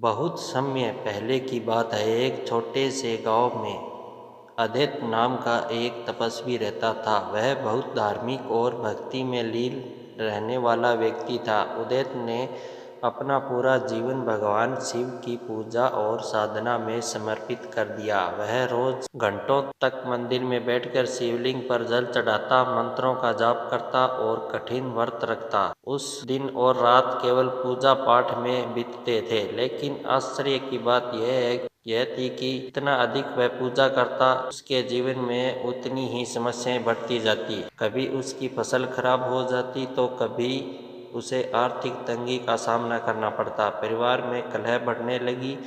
बहुत समय पहले की बात है। एक छोटे से गांव में अद्वैत नाम का एक तपस्वी रहता था। वह बहुत धार्मिक और भक्ति में लीन रहने वाला व्यक्ति था। अद्वैत ने अपना पूरा जीवन भगवान शिव की पूजा और साधना में समर्पित कर दिया। वह रोज घंटों तक मंदिर में बैठकर शिवलिंग पर जल चढ़ाता, मंत्रों का जाप करता और कठिन व्रत रखता। उस दिन और रात केवल पूजा पाठ में बीतते थे। लेकिन आश्चर्य की बात यह थी कि इतना अधिक वह पूजा करता, उसके जीवन में उतनी ही समस्याएं बढ़ती जाती। कभी उसकी फसल खराब हो जाती तो कभी उसे आर्थिक तंगी का सामना करना पड़ता। परिवार में कलह बढ़ने लगी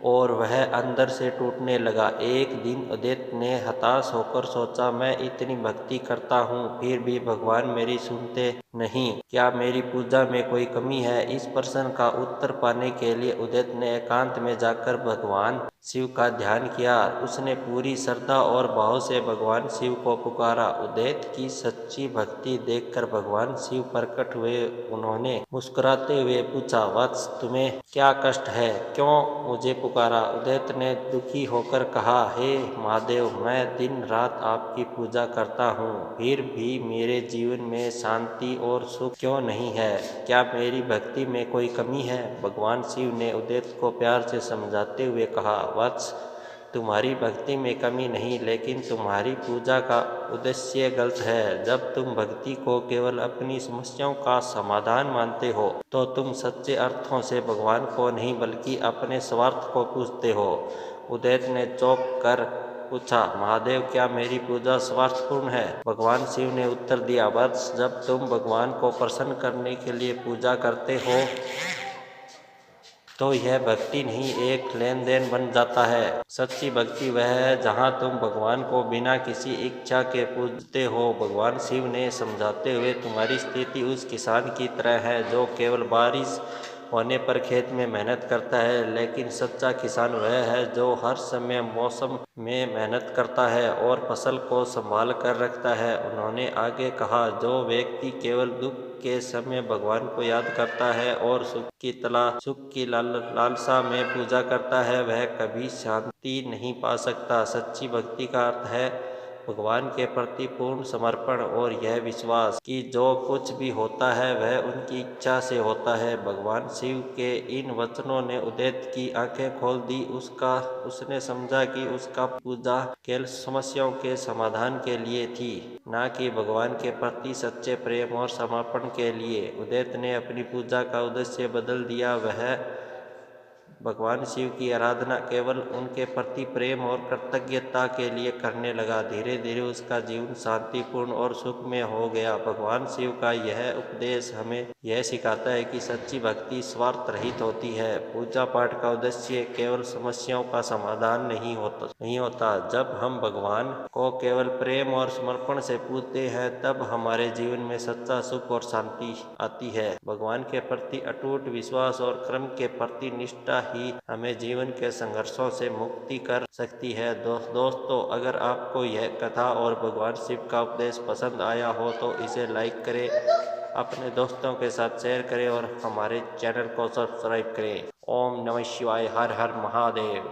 और वह अंदर से टूटने लगा। एक दिन अद्वैत ने हताश होकर सोचा, मैं इतनी भक्ति करता हूँ फिर भी भगवान मेरी सुनते नहीं। क्या मेरी पूजा में कोई कमी है? इस प्रश्न का उत्तर पाने के लिए अद्वैत ने एकांत में जाकर भगवान शिव का ध्यान किया। उसने पूरी श्रद्धा और भाव से भगवान शिव को पुकारा। अद्वैत की सच्ची भक्ति देखकर भगवान शिव प्रकट हुए। उन्होंने मुस्कुराते हुए पूछा, वत्स, तुम्हें क्या कष्ट है? क्यों मुझे पुकारा? अद्वैत ने दुखी होकर कहा, हे महादेव, मैं दिन रात आपकी पूजा करता हूँ, फिर भी मेरे जीवन में शांति और सुख क्यों नहीं है? क्या मेरी भक्ति में कोई कमी है? भगवान शिव ने अद्वैत को प्यार से समझाते हुए कहा, वत्स, तुम्हारी भक्ति में कमी नहीं, लेकिन तुम्हारी पूजा का उद्देश्य गलत है। जब तुम भक्ति को केवल अपनी समस्याओं का समाधान मानते हो तो तुम सच्चे अर्थों से भगवान को नहीं बल्कि अपने स्वार्थ को पूजते हो। अद्वैत ने चौंक कर पूछा, महादेव, क्या मेरी पूजा स्वार्थपूर्ण है? भगवान शिव ने उत्तर दिया, वत्स, जब तुम भगवान को प्रसन्न करने के लिए पूजा करते हो तो यह भक्ति नहीं, एक लेन देन बन जाता है। सच्ची भक्ति वह है जहाँ तुम भगवान को बिना किसी इच्छा के पूजते हो। भगवान शिव ने समझाते हुए, तुम्हारी स्थिति उस किसान की तरह है जो केवल बारिश होने पर खेत में मेहनत करता है, लेकिन सच्चा किसान वह है जो हर समय मौसम में मेहनत करता है और फसल को संभाल कर रखता है। उन्होंने आगे कहा, जो व्यक्ति केवल दुख के समय भगवान को याद करता है और सुख की लालसा में पूजा करता है, वह कभी शांति नहीं पा सकता। सच्ची भक्ति का अर्थ है भगवान के प्रति पूर्ण समर्पण और यह विश्वास कि जो कुछ भी होता है वह उनकी इच्छा से होता है। भगवान शिव के इन वचनों ने अद्वैत की आंखें खोल दी। उसने समझा कि उसका पूजा केवल समस्याओं के समाधान के लिए थी, न कि भगवान के प्रति सच्चे प्रेम और समर्पण के लिए। अद्वैत ने अपनी पूजा का उद्देश्य बदल दिया। वह भगवान शिव की आराधना केवल उनके प्रति प्रेम और कृतज्ञता के लिए करने लगा। धीरे धीरे उसका जीवन शांतिपूर्ण और सुखमय हो गया। भगवान शिव का यह उपदेश हमें यह सिखाता है कि सच्ची भक्ति स्वार्थ रहित होती है। पूजा पाठ का उद्देश्य केवल समस्याओं का समाधान नहीं होता। जब हम भगवान को केवल प्रेम और समर्पण से पूजते हैं तब हमारे जीवन में सच्चा सुख और शांति आती है। भगवान के प्रति अटूट विश्वास और कर्म के प्रति निष्ठा ही हमें जीवन के संघर्षों से मुक्ति कर सकती है। दोस्तों, अगर आपको यह कथा और भगवान शिव का उपदेश पसंद आया हो तो इसे लाइक करें, अपने दोस्तों के साथ शेयर करें और हमारे चैनल को सब्सक्राइब करें। ओम नमः शिवाय। हर हर महादेव।